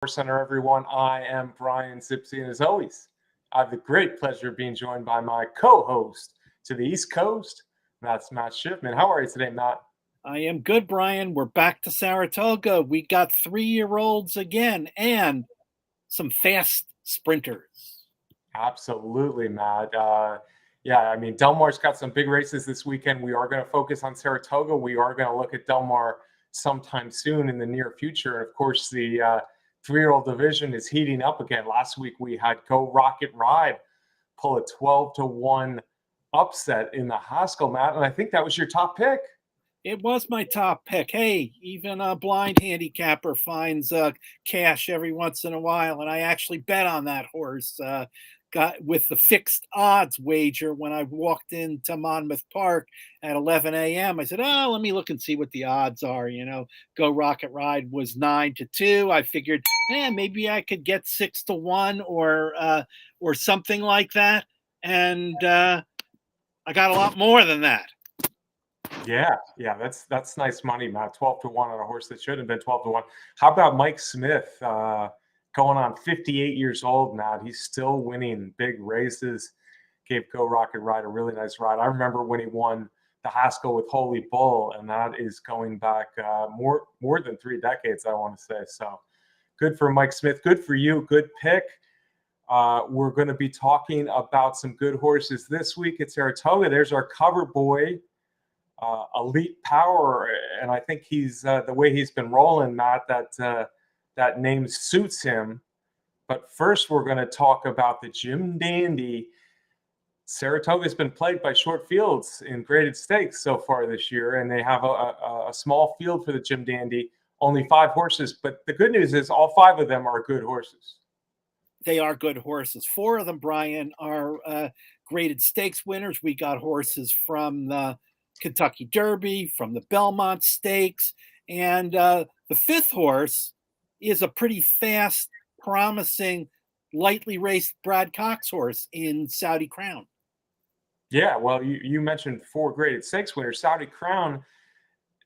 HorseCenter, everyone. I am Brian Zipsy, and as always, I have the great pleasure of being joined by my co-host to the East Coast. That's Matt Schiffman. How are you today, Matt? I am good, Brian. We're back to Saratoga. We got 3-year-olds again and some fast sprinters. Absolutely, Matt. Del Mar's got some big races this weekend. We are going to focus on Saratoga. We are going to look at Del Mar sometime soon in the near future. And of course, the 3-year-old division is heating up again. Last week we had Go Rocket Ride pull a 12-1 upset in the Haskell, Matt, and I think that was your top pick. It was my top pick. Hey, even a blind handicapper finds cash every once in a while, and I actually bet on that horse. Got with the fixed odds wager when I walked into Monmouth Park at 11 a.m. I said, "Oh, let me look and see what the odds are." Go Rocket Ride was 9-2. I figured, maybe I could get 6-1 or something like that, and I got a lot more than that. Yeah, that's nice money, Matt. 12-1 on a horse that should have been 12-1. How about Mike Smith? Going on 58 years old, Matt. He's still winning big races. Gave Go Rocket Ride a really nice ride. I remember when he won the Haskell with Holy Bull, and that is going back more than 3 decades, I want to say. So good for Mike Smith. Good for you. Good pick. We're going to be talking about some good horses this week at Saratoga. There's our cover boy, Elite Power, and I think he's the way he's been rolling, Matt, that name suits him. But first, we're going to talk about the Jim Dandy. Saratoga has been plagued by short fields in graded stakes so far this year, and they have a small field for the Jim Dandy, only 5 horses. But the good news is all 5 of them are good horses. They are good horses. 4 of them, Brian, are graded stakes winners. We got horses from the Kentucky Derby, from the Belmont Stakes, and the 5th horse is a pretty fast, promising, lightly raced Brad Cox horse in Saudi Crown. Yeah, well, you mentioned 4 graded stakes winners. Saudi Crown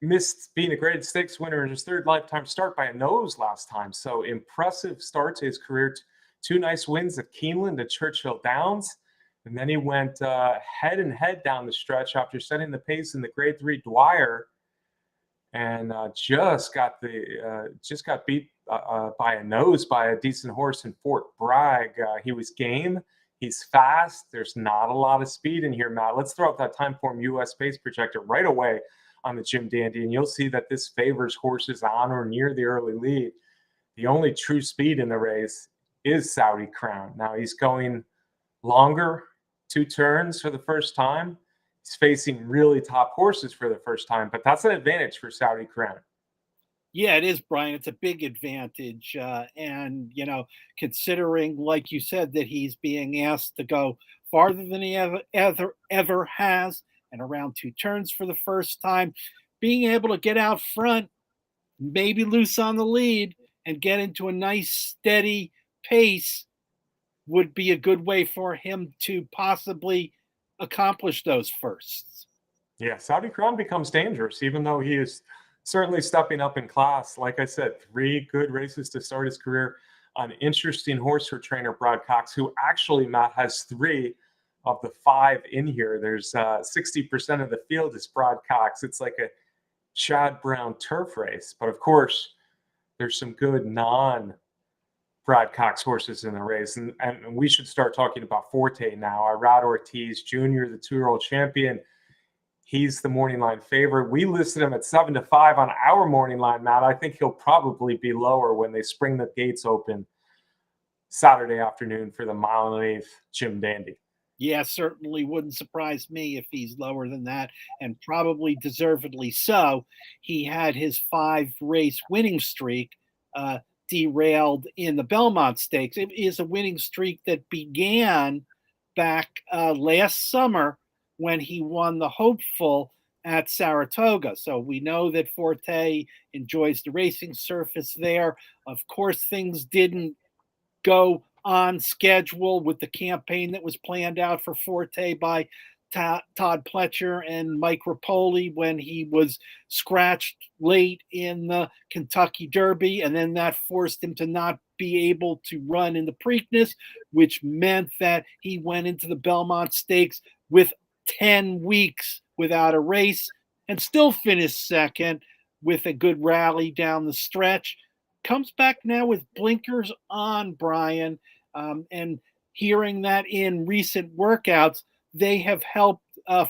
missed being a graded stakes winner in his 3rd lifetime start by a nose last time. So impressive start to his career. 2 nice wins at Keeneland and Churchill Downs. And then he went head and head down the stretch after setting the pace in the Grade 3 Dwyer, and just got beat by a nose by a decent horse in Fort Bragg. He was game. He's fast. There's not a lot of speed in here, Matt. Let's throw up that Timeform US Pace Projector right away on the Jim Dandy, and you'll see that this favors horses on or near the early lead. The only true speed in the race is Saudi Crown. Now he's going longer, 2 turns for the first time. He's facing really top horses for the first time, but that's an advantage for Saudi Crown. Yeah, it is, Brian. It's a big advantage. And, considering, like you said, that he's being asked to go farther than he ever has, and around 2 turns for the first time, being able to get out front, maybe loose on the lead, and get into a nice, steady pace would be a good way for him to possibly accomplish those firsts. Yeah, Saudi Crown becomes dangerous, even though he is certainly stepping up in class. Like I said, 3 good races to start his career. An interesting horse for trainer Brad Cox, who actually, Matt, has 3 of the 5 in here. There's 60% of the field is Brad Cox. It's like a Chad Brown turf race. But of course, there's some good Brad Cox horses in the race. And we should start talking about Forte now. Irad Ortiz Jr., the 2-year-old champion. He's the morning line favorite. We listed him at 7-5 on our morning line, Matt. I think he'll probably be lower when they spring the gates open Saturday afternoon for the 1.8 Jim Dandy. Yeah, certainly wouldn't surprise me if he's lower than that, and probably deservedly so. He had his 5-race winning streak derailed in the Belmont Stakes. It is a winning streak that began back last summer when he won the Hopeful at Saratoga. So we know that Forte enjoys the racing surface there. Of course, things didn't go on schedule with the campaign that was planned out for Forte by Todd Pletcher and Mike Rapoli when he was scratched late in the Kentucky Derby, and then that forced him to not be able to run in the Preakness, which meant that he went into the Belmont Stakes with 10 weeks without a race and still finished second with a good rally down the stretch. Comes back now with blinkers on, Brian, and hearing that in recent workouts, they have helped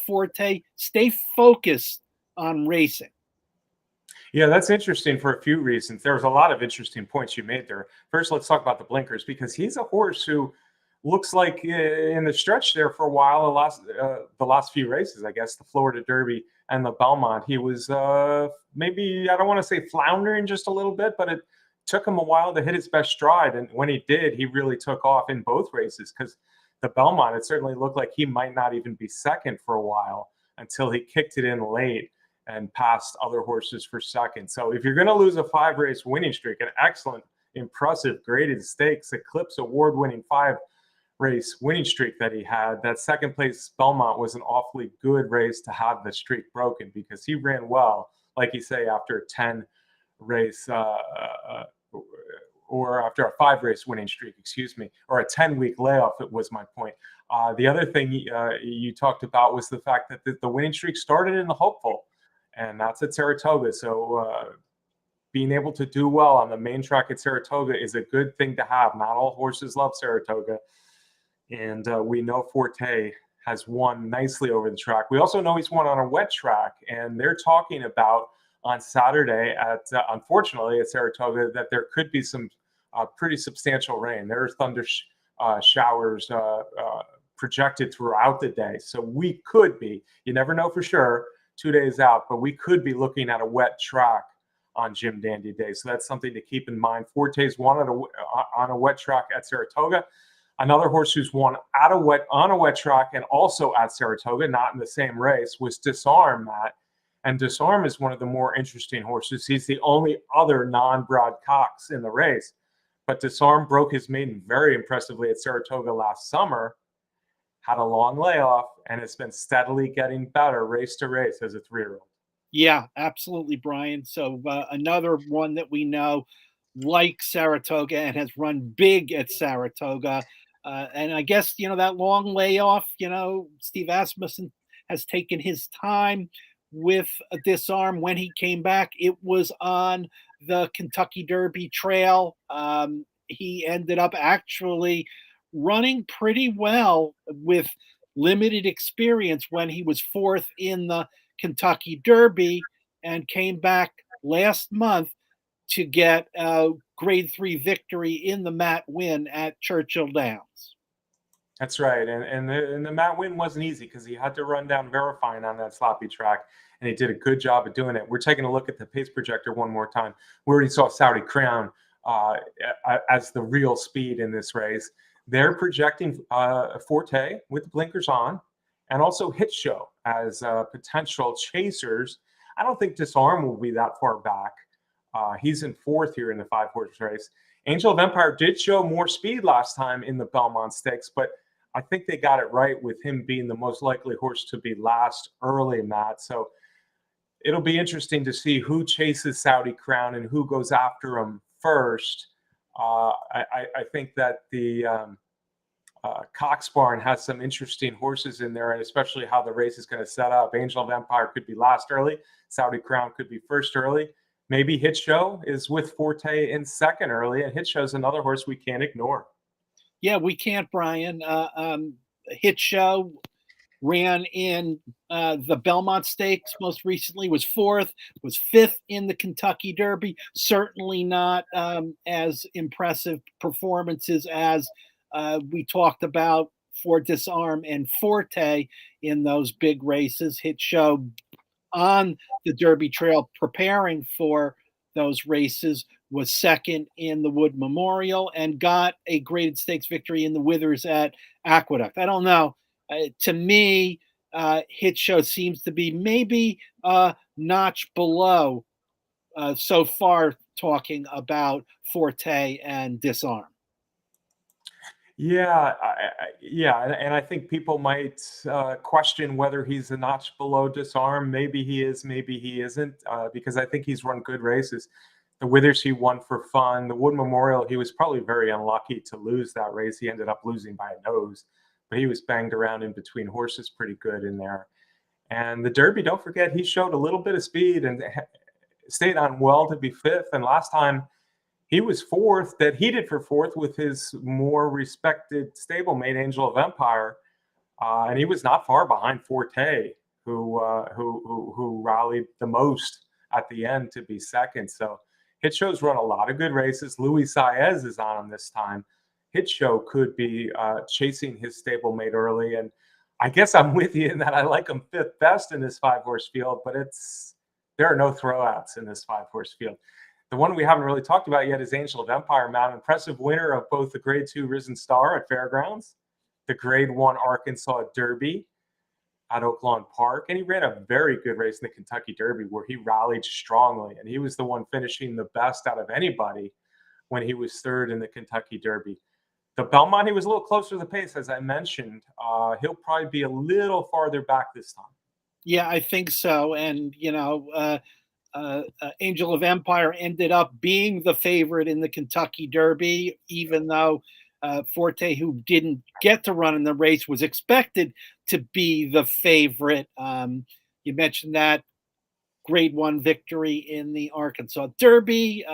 Forte stay focused on racing. Yeah, that's interesting for a few reasons. There was a lot of interesting points you made there. First, let's talk about the blinkers because he's a horse who looks like in the stretch there for a while, the last few races, I guess, the Florida Derby and the Belmont, he was maybe, I don't want to say floundering just a little bit, but it took him a while to hit his best stride. And when he did, he really took off in both races because the Belmont, it certainly looked like he might not even be second for a while until he kicked it in late and passed other horses for second. So if you're going to lose a 5-race winning streak, an excellent, impressive, graded stakes, Eclipse award-winning 5-race winning streak that he had, that second place Belmont was an awfully good race to have the streak broken because he ran well, like you say, after a 10-race or after a 5-race winning streak, excuse me, or a 10-week layoff, it was my point. The other thing you talked about was the fact that the winning streak started in the hopeful, and that's at Saratoga. So being able to do well on the main track at Saratoga is a good thing to have. Not all horses love Saratoga. And we know Forte has won nicely over the track. We also know he's won on a wet track. And they're talking about on Saturday, unfortunately, at Saratoga, that there could be some pretty substantial rain. There are thunder showers projected throughout the day. So we could be, you never know for sure, 2 days out, but we could be looking at a wet track on Jim Dandy Day. So that's something to keep in mind. Forte's won on a wet track at Saratoga. Another horse who's won on a wet track and also at Saratoga, not in the same race, was Disarm, Matt. And Disarm is one of the more interesting horses. He's the only other non-broad cox in the race. But Disarm broke his maiden very impressively at Saratoga last summer, had a long layoff, and it's been steadily getting better race to race as a 3-year-old. Yeah, absolutely, Brian. So another one that we know like Saratoga and has run big at Saratoga. And I guess, that long layoff, Steve Asmussen has taken his time with a Disarm. When he came back, it was on the Kentucky Derby trail. He ended up actually running pretty well with limited experience when he was 4th in the Kentucky Derby and came back last month to get a grade 3 victory in the Matt win at Churchill Downs. That's right. And the Matt win wasn't easy because he had to run down Verifying on that sloppy track, and he did a good job of doing it. We're taking a look at the pace projector one more time. We already saw Saudi Crown as the real speed in this race. They're projecting Forte with blinkers on and also Hit Show as potential chasers. I don't think Disarm will be that far back. He's in 4th here in the 5-horse race. Angel of Empire did show more speed last time in the Belmont Stakes, but I think they got it right with him being the most likely horse to be last early in that. So it'll be interesting to see who chases Saudi Crown and who goes after him first. I think that the Cox Barn has some interesting horses in there, and especially how the race is going to set up. Angel of Empire could be last early. Saudi Crown could be first early. Maybe Hit Show is with Forte in second early, and Hit Show is another horse we can't ignore. Yeah, we can't, Brian. Hit Show ran in the Belmont Stakes most recently, was 4th, was 5th in the Kentucky Derby. Certainly not as impressive performances as we talked about for Disarm and Forte in those big races. Hit Show on the Derby Trail preparing for those races was 2nd in the Wood Memorial and got a graded stakes victory in the Withers at Aqueduct. I don't know. To me, Hit Show seems to be maybe a notch below so far talking about Forte and Disarm. Yeah, and I think people might question whether he's a notch below Disarm. Maybe he is, maybe he isn't, because I think he's run good races. The Withers he won for fun. The Wood Memorial, he was probably very unlucky to lose that race. He ended up losing by a nose, but he was banged around in between horses pretty good in there. And the Derby, don't forget, he showed a little bit of speed and stayed on well to be fifth. And last time he was fourth, that heated for fourth with his more respected stablemate, Angel of Empire. And he was not far behind Forte, who rallied the most at the end to be second. So Hit Show's run a lot of good races. Luis Saez is on him this time. Hit Show could be chasing his stablemate early. And I guess I'm with you in that I like him fifth best in this 5-horse field, but there are no throwouts in this 5-horse field. The one we haven't really talked about yet is Angel of Empire, Matt. Impressive winner of both the Grade 2 Risen Star at Fairgrounds, the Grade 1 Arkansas Derby at Oaklawn Park, and he ran a very good race in the Kentucky Derby where he rallied strongly, and he was the one finishing the best out of anybody when he was third in the Kentucky Derby. The Belmont, he was a little closer to the pace, as I mentioned. He'll probably be a little farther back this time. Yeah, I think so. And, Angel of Empire ended up being the favorite in the Kentucky Derby, even though Forte, who didn't get to run in the race, was expected to be the favorite. You mentioned that Grade 1 victory in the Arkansas Derby,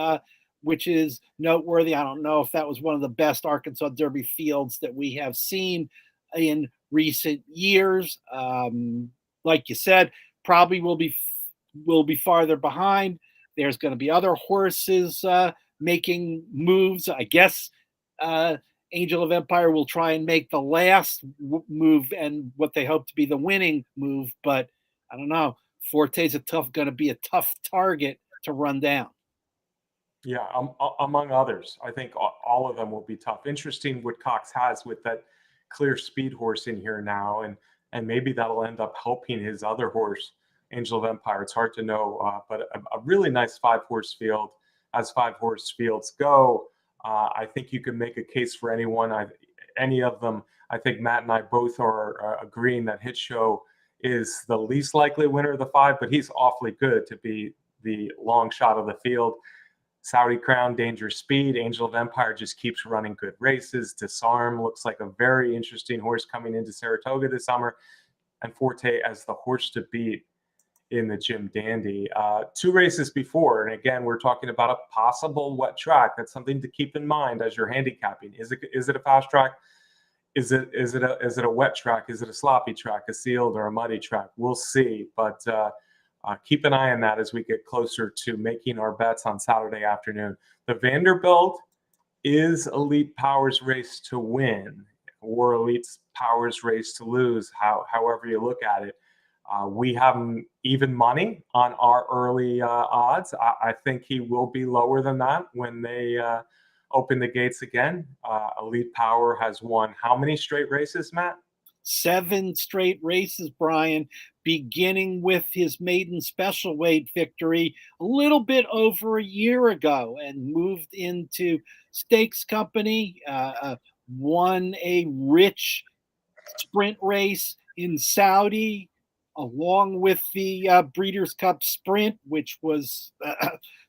which is noteworthy. I don't know if that was one of the best Arkansas Derby fields that we have seen in recent years. Like you said, probably will be farther behind. There's going to be other horses making moves. I guess Angel of Empire will try and make the last move and what they hope to be the winning move, but I don't know. Forte's going to be a tough target to run down. Yeah, among others. I think all of them will be tough. Interesting what Cox has with that clear speed horse in here now, and maybe that'll end up helping his other horse, Angel of Empire. It's hard to know, but a really nice 5-horse field as 5-horse fields go. I think you can make a case for any of them. I think Matt and I both are agreeing that Hit Show is the least likely winner of the 5, but he's awfully good to be the long shot of the field. Saudi Crown, Dangerous Speed. Angel of Empire just keeps running good races. Disarm looks like a very interesting horse coming into Saratoga this summer. And Forte as the horse to beat in the Jim Dandy. 2 races before, and again, we're talking about a possible wet track. That's something to keep in mind as you're handicapping. Is it a fast track? Is it a wet track? Is it a sloppy track, a sealed or a muddy track? We'll see, but keep an eye on that as we get closer to making our bets on Saturday afternoon. The Vanderbilt is Elite Power's race to win, or Elite Power's race to lose, however you look at it. We have even money on our early odds. I think he will be lower than that when they open the gates again. Elite Power has won how many straight races, Matt? 7 straight races, Brian, beginning with his maiden special weight victory a little bit over a year ago, and moved into stakes company, won a rich sprint race in Saudi, along with the Breeders' Cup Sprint, which was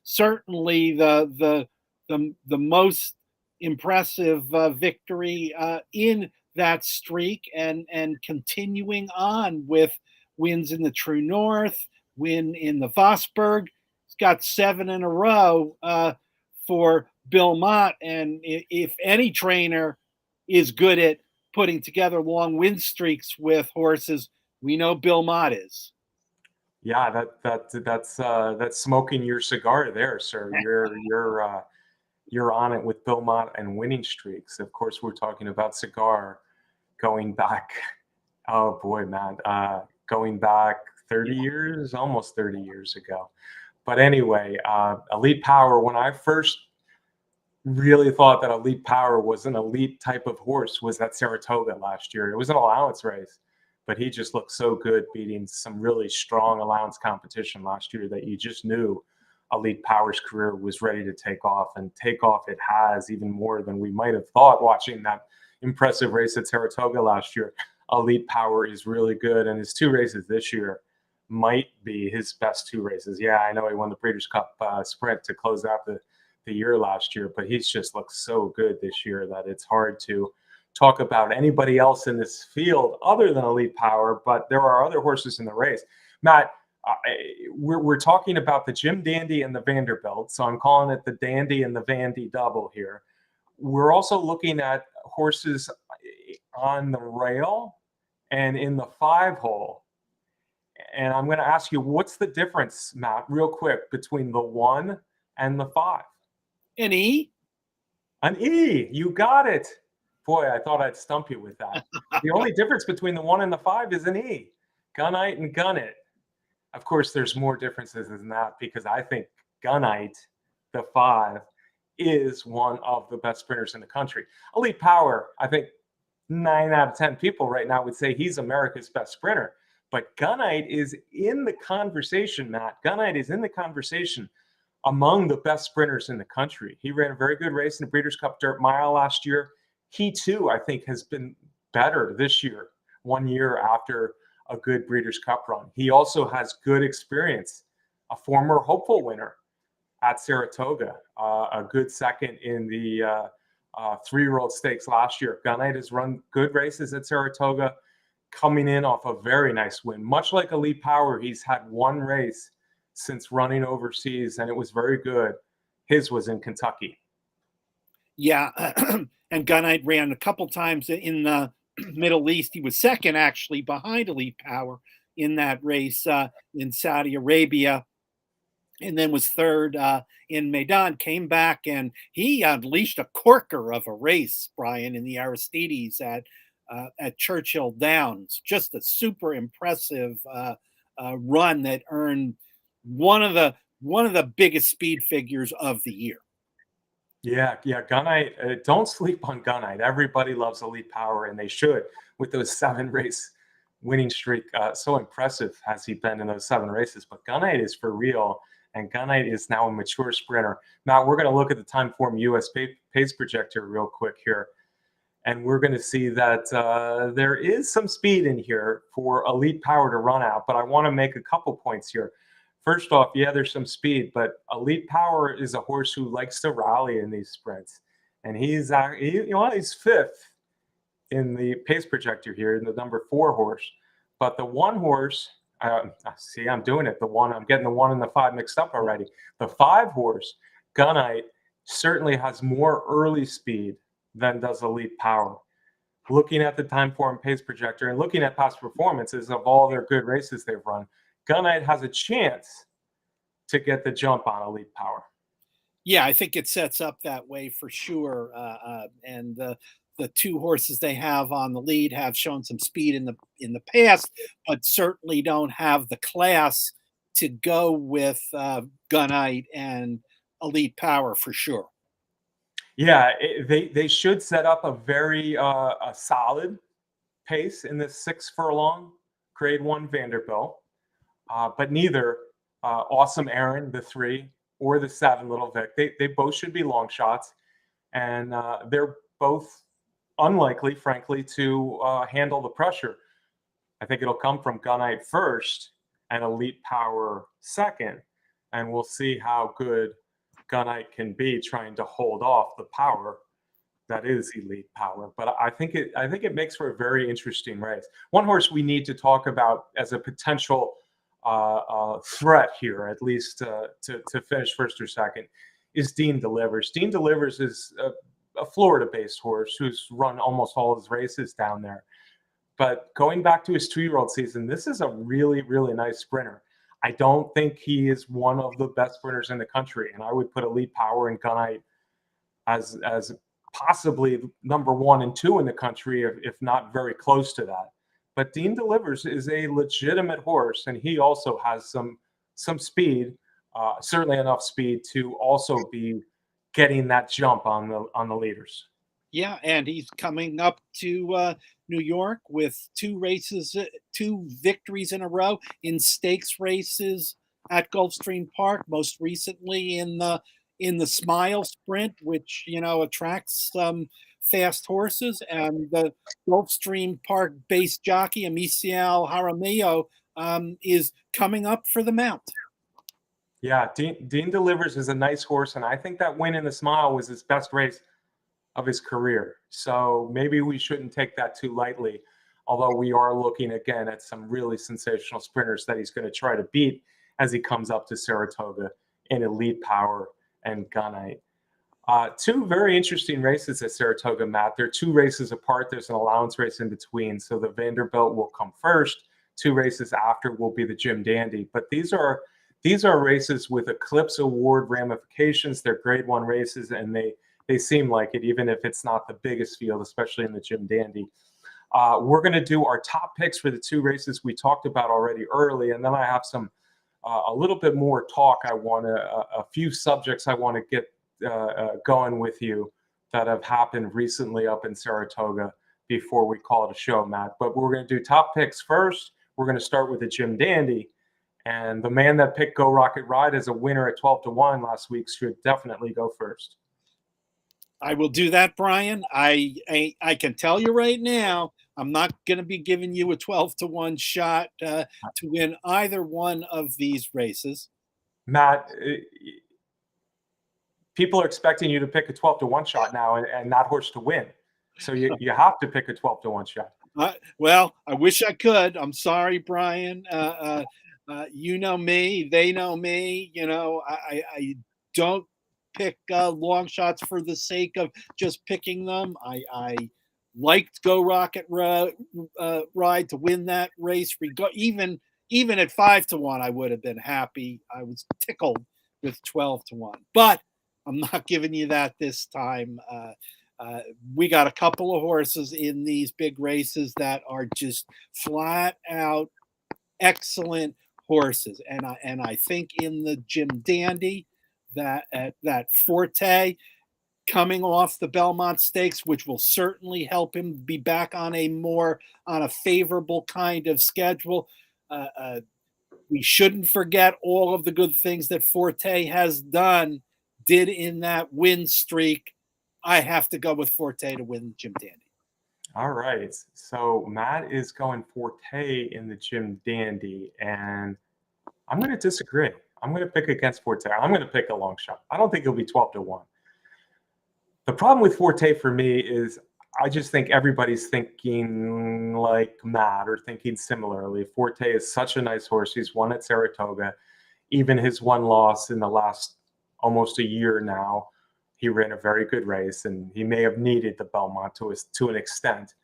certainly the most impressive victory in that streak, and continuing on with wins in the True North, win in the Vosburg. He's got 7 in a row for Bill Mott, and if any trainer is good at putting together long win streaks with horses, we know Bill Mott is. Yeah, that's smoking your cigar there, sir. You're on it with Bill Mott and winning streaks. Of course, we're talking about cigar going back. Oh boy, man, going back 30 years, almost 30 years ago. But anyway, Elite Power. When I first really thought that Elite Power was an elite type of horse, was at Saratoga last year. It was an allowance race, but he just looked so good beating some really strong allowance competition last year that you just knew Elite Power's career was ready to take off, and take off it has, even more than we might have thought watching that impressive race at Saratoga last year. Elite Power is really good, and his 2 races this year, might be his best two races. Yeah, I know he won the Breeders' Cup Sprint to close out the year last year, but he's just looked so good this year that it's hard to talk about anybody else in this field other than Elite Power. But there are other horses in the race. Matt, we're talking about the Jim Dandy and the Vanderbilt, so I'm calling it the Dandy and the Vandy double here. We're also looking at horses on the rail and in the 5-hole. And I'm going to ask you, what's the difference, Matt, real quick, between the 1 and the 5? An E? An E. You got it. Boy, I thought I'd stump you with that. The only difference between the 1 and the 5 is an E. Gunite and Gunit. Of course, there's more differences than that, because I think Gunite, the 5, is one of the best sprinters in the country. Elite Power, I think 9 out of 10 people right now would say he's America's best sprinter. But Gunite is in the conversation, Matt. Gunite is in the conversation among the best sprinters in the country. He ran a very good race in the Breeders' Cup Dirt Mile last year. He, too, I think, has been better this year, 1 year after a good Breeders' Cup run. He also has good experience, a former hopeful winner at Saratoga, a good second in the 3-year-old stakes last year. Gunite has run good races at Saratoga, coming in off a very nice win. Much like Elite Power, he's had one race since running overseas, and it was very good. His was in Kentucky. Yeah, and Gunite ran a couple times in the Middle East. He was second, actually, behind Elite Power in that race in Saudi Arabia, and then was third in Maidan. Came back, and he unleashed a corker of a race, Brian, in the Aristides at Churchill Downs. Just a super impressive run that earned one of the biggest speed figures of the year. Yeah, Gunite. Don't sleep on Gunite. Everybody loves Elite Power, and they should, with those 7-race winning streak. So impressive has he been in those 7 races. But Gunite is for real, and Gunite is now a mature sprinter. Now, we're going to look at the Timeform US pace projector real quick here. And we're going to see that there is some speed in here for Elite Power to run out. But I want to make a couple points here. First off, yeah, there's some speed, but Elite Power is a horse who likes to rally in these sprints. And he's 5th in the pace projector here, in the number 4 horse. But the 1 horse, see, I'm doing it. I'm getting the 1 and the 5 mixed up already. The 5 horse, Gunite, certainly has more early speed than does Elite Power. Looking at the Timeform pace projector and looking at past performances of all their good races they've run, Gunite has a chance to get the jump on Elite Power. Yeah, I think it sets up that way for sure. And the 2 horses they have on the lead have shown some speed in the past, but certainly don't have the class to go with Gunite and Elite Power for sure. Yeah, they should set up a very a solid pace in this 6 furlong Grade 1 Vanderbilt, but neither Awesome Aaron, the 3, or the 7 Little Vic. They both should be long shots, and they're both unlikely, frankly, to handle the pressure. I think it'll come from Gunite first and Elite Power second, and we'll see how good Gunite can be trying to hold off the power that is Elite Power. But I think it makes for a very interesting race. One horse we need to talk about as a potential threat here, at least to finish first or second, is Dean Delivers. Dean Delivers is a Florida-based horse who's run almost all his races down there. But going back to his 2-year-old season, this is a really, really nice sprinter. I don't think he is one of the best sprinters in the country, and I would put Elite Power and Gunite as possibly number 1 and 2 in the country, if not very close to that. But Dean Delivers is a legitimate horse, and he also has some speed, certainly enough speed to also be getting that jump on the leaders. Yeah, and he's coming up to New York with 2 victories in a row in stakes races at Gulfstream Park. Most recently in the Smile Sprint, which attracts some fast horses, and the Gulfstream Park based jockey Amicia Jaramillo is coming up for the mount. Yeah, Dean Delivers is a nice horse, and I think that win in the Smile was his best race of his career. So maybe we shouldn't take that too lightly, although we are looking again at some really sensational sprinters that he's going to try to beat as he comes up to Saratoga in Elite Power and Gunite. Two very interesting races at Saratoga, Matt. They're 2 races apart. There's an allowance race in between. So the Vanderbilt will come first. 2 races after will be the Jim Dandy. But these are races with Eclipse Award ramifications. They're Grade 1 races, and they seem like it, even if it's not the biggest field, especially in the Jim Dandy. We're going to do our top picks for the 2 races we talked about already early, and then I have some a little bit more talk. A few subjects I want to get going with you that have happened recently up in Saratoga before we call it a show, Matt. But we're going to do top picks first. We're going to start with the Jim Dandy. And the man that picked Go Rocket Ride as a winner at 12-1 last week should definitely go first. I will do that, Brian. I can tell you right now, I'm not going to be giving you a 12-1 shot to win either one of these races. Matt, people are expecting you to pick a 12-1 shot now and that horse to win. So you have to pick a 12-1 shot. Well, I wish I could. I'm sorry, Brian. You know me. They know me. You know, I don't pick long shots for the sake of just picking them. I liked Go Rocket Ride to win that race. Even at 5-1, I would have been happy. I was tickled with 12-1, but I'm not giving you that this time. We got a couple of horses in these big races that are just flat out excellent horses, and I think in the Jim Dandy that Forte coming off the Belmont Stakes, which will certainly help him be back on a favorable kind of schedule. We shouldn't forget all of the good things that Forte did in that win streak. I have to go with Forte to win Jim Dandy. All right. So Matt is going Forte in the Jim Dandy, and I'm going to disagree. I'm going to pick against Forte. I'm going to pick a long shot. I don't think it'll be 12-1. The problem with Forte for me is I just think everybody's thinking like Matt or thinking similarly. Forte is such a nice horse. He's won at Saratoga. Even his one loss in the last almost a year now, he ran a very good race, and he may have needed the Belmont to an extent.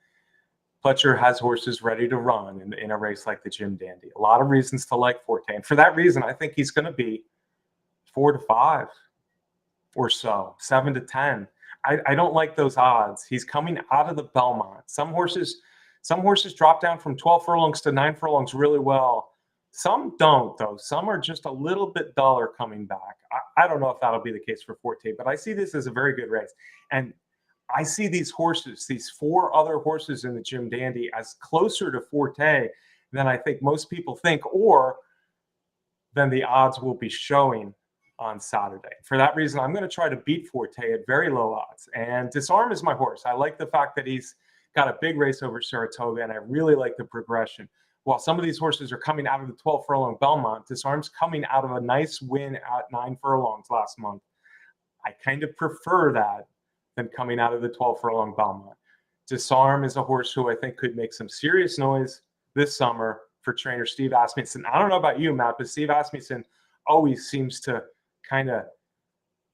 Fletcher has horses ready to run in a race like the Jim Dandy. A lot of reasons to like Forte. And for that reason, I think he's going to be 4-5 or so, 7-10. I don't like those odds. He's coming out of the Belmont. Some horses drop down from 12 furlongs to 9 furlongs really well. Some don't, though. Some are just a little bit duller coming back. I don't know if that'll be the case for Forte, but I see this as a very good race. And I see these horses, these 4 other horses in the Jim Dandy, as closer to Forte than I think most people think, or than the odds will be showing on Saturday. For that reason, I'm going to try to beat Forte at very low odds. And Disarm is my horse. I like the fact that he's got a big race over Saratoga, and I really like the progression. While some of these horses are coming out of the 12 furlong Belmont, Disarm's coming out of a nice win at 9 furlongs last month. I kind of prefer that than coming out of the 12 furlong Belmont. Disarm is a horse who I think could make some serious noise this summer for trainer Steve Asmussen. I don't know about you, Matt, but Steve Asmussen always seems to kind of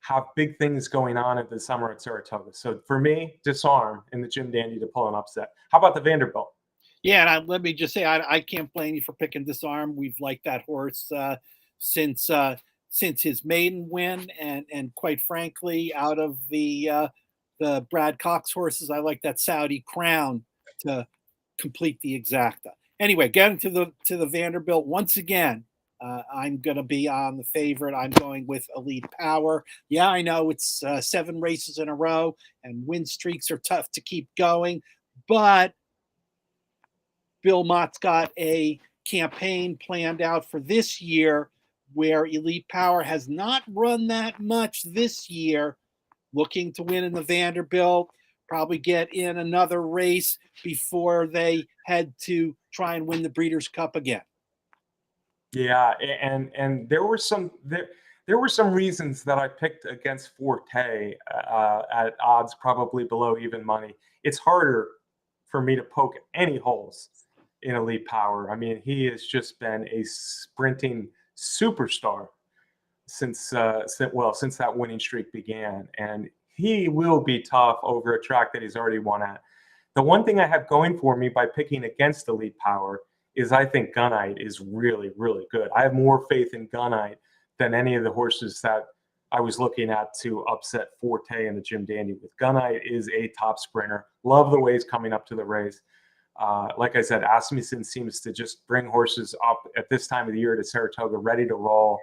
have big things going on in the summer at Saratoga. So for me, Disarm in the Jim Dandy to pull an upset. How about the Vanderbilt? Yeah, and let me just say, I can't blame you for picking Disarm. We've liked that horse since his maiden win, and quite frankly, out of the Brad Cox horses, I like that Saudi Crown to complete the exacta. Anyway, getting to the Vanderbilt once again. I'm going to be on the favorite. I'm going with Elite Power. Yeah, I know it's 7 races in a row, and win streaks are tough to keep going, but Bill Mott's got a campaign planned out for this year where Elite Power has not run that much this year, looking to win in the Vanderbilt, probably get in another race before they head to try and win the Breeders' Cup again. Yeah, and there were some reasons that I picked against Forte at odds probably below even money. It's harder for me to poke any holes in Elite Power. I mean, he has just been a sprinting superstar since that winning streak began, and he will be tough over a track that he's already won at. The one thing I have going for me by picking against Elite Power is I think Gunite is really, really good. I have more faith in Gunite than any of the horses that I was looking at to upset Forte and the Jim Dandy with. Gunite is a top sprinter. Love the way he's coming up to the race. Like I said, Asmussen seems to just bring horses up at this time of the year to Saratoga ready to roll.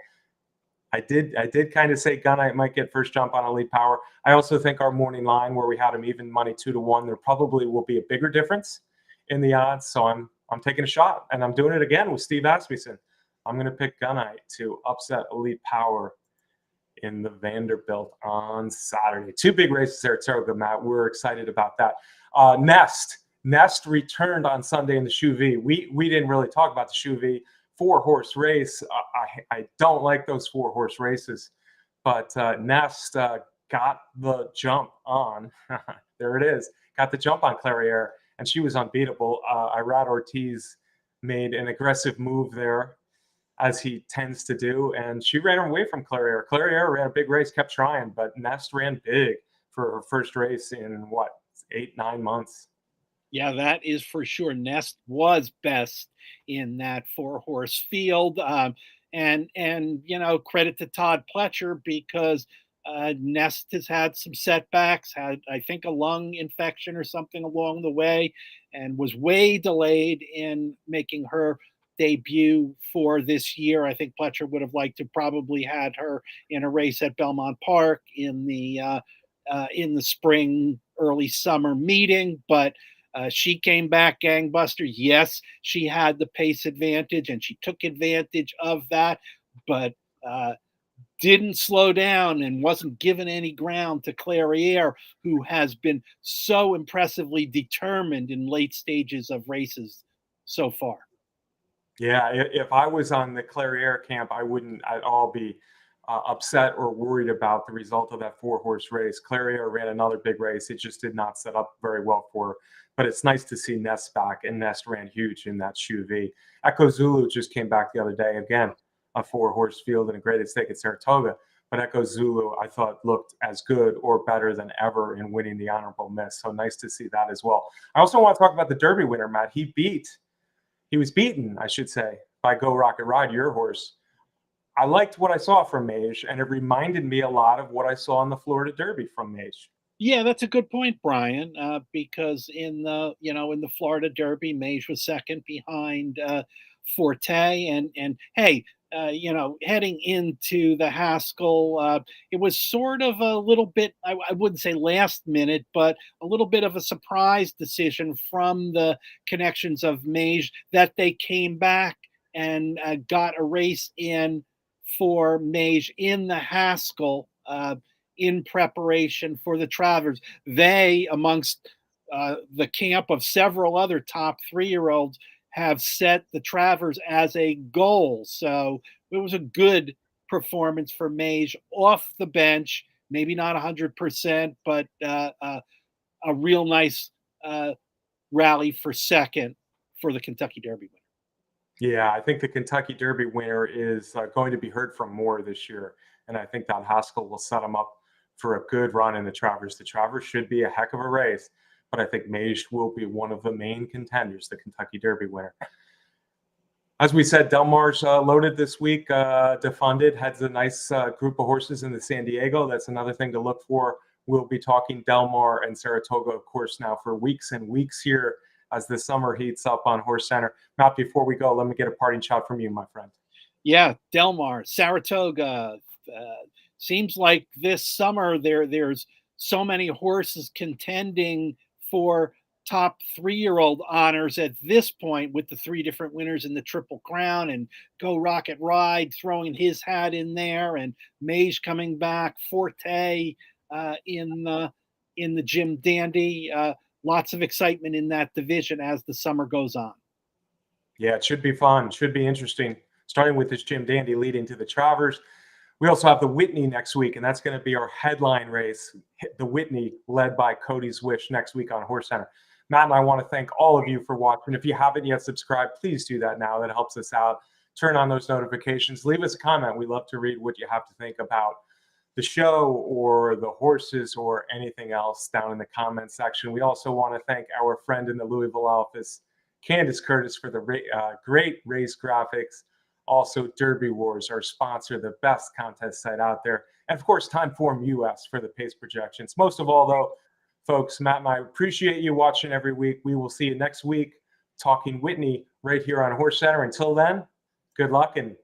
I did kind of say Gunite might get first jump on Elite Power. I also think our morning line where we had him even money 2-1, there probably will be a bigger difference in the odds. So I'm taking a shot, and I'm doing it again with Steve Asmussen. I'm going to pick Gunite to upset Elite Power in the Vanderbilt on Saturday. Two big races at Saratoga, Matt. We're excited about that. Nest returned on Sunday in the Shoe V. We didn't really talk about the Shoe V. 4-horse race. I don't like those 4-horse races, but Nest got the jump on. There it is. Got the jump on Clairiere, and she was unbeatable. Irad Ortiz made an aggressive move there, as he tends to do, and she ran away from Clairiere. Clairiere ran a big race, kept trying, but Nest ran big for her first race in, 8-9 months. Yeah, that is for sure. Nest was best in that 4-horse field, and credit to Todd Pletcher because Nest has had some setbacks. Had I think a lung infection or something along the way, and was way delayed in making her debut for this year. I think Pletcher would have liked to probably had her in a race at Belmont Park in the spring, early summer meeting, but she came back gangbuster. Yes, she had the pace advantage and she took advantage of that, but didn't slow down and wasn't given any ground to Clairiere, who has been so impressively determined in late stages of races so far. Yeah, if I was on the Clairiere camp, I wouldn't at all be upset or worried about the result of that 4-horse race. Clairiere ran another big race. It just did not set up very well for her. But it's nice to see Nest back, and Nest ran huge in that Shoe V. Echo Zulu just came back the other day. Again, a 4-horse field and a graded stake at Saratoga. But Echo Zulu, I thought, looked as good or better than ever in winning the honorable miss. So nice to see that as well. I also want to talk about the Derby winner, Matt. He was beaten, I should say, by Go Rocket Ride, your horse. I liked what I saw from Mage, and it reminded me a lot of what I saw in the Florida Derby from Mage. Yeah, that's a good point, Brian. Because in the Florida Derby, Mage was second behind Forte, and hey, heading into the Haskell, it was sort of a little bit, I wouldn't say last minute, but a little bit of a surprise decision from the connections of Mage that they came back and got a race in for Mage in the Haskell. In preparation for the Travers. They, amongst the camp of several other top 3-year-olds, have set the Travers as a goal. So it was a good performance for Mage off the bench, maybe not 100%, but a real nice rally for second for the Kentucky Derby winner. Yeah, I think the Kentucky Derby winner is going to be heard from more this year. And I think that Haskell will set him up for a good run in the Travers. The Travers should be a heck of a race, but I think Mage will be one of the main contenders, the Kentucky Derby winner. As we said, Del Mar's loaded this week, defunded, has a nice group of horses in the San Diego. That's another thing to look for. We'll be talking Del Mar and Saratoga, of course, now for weeks and weeks here as the summer heats up on HorseCenter. Matt, before we go, let me get a parting shot from you, my friend. Yeah, Del Mar, Saratoga. Seems like this summer there's so many horses contending for top 3-year-old honors at this point, with the 3 different winners in the Triple Crown, and Go Rocket Ride throwing his hat in there, and Mage coming back, Forte in the Jim Dandy. Lots of excitement in that division as the summer goes on. Yeah, it should be fun. Should be interesting. starting with this Jim Dandy leading to the Travers. We also have the Whitney next week, and that's going to be our headline race, the Whitney, led by Cody's Wish next week on HorseCenter. Matt and I want to thank all of you for watching. If you haven't yet subscribed, please do that now. That helps us out. Turn on those notifications. Leave us a comment. We love to read what you have to think about the show or the horses or anything else down in the comment section. We also want to thank our friend in the Louisville office, Candace Curtis, for the great race graphics. Also, Derby Wars, our sponsor, the best contest site out there. And, of course, Timeform US for the pace projections. Most of all, though, folks, Matt and I appreciate you watching every week. We will see you next week talking Whitney right here on HorseCenter. Until then, good luck and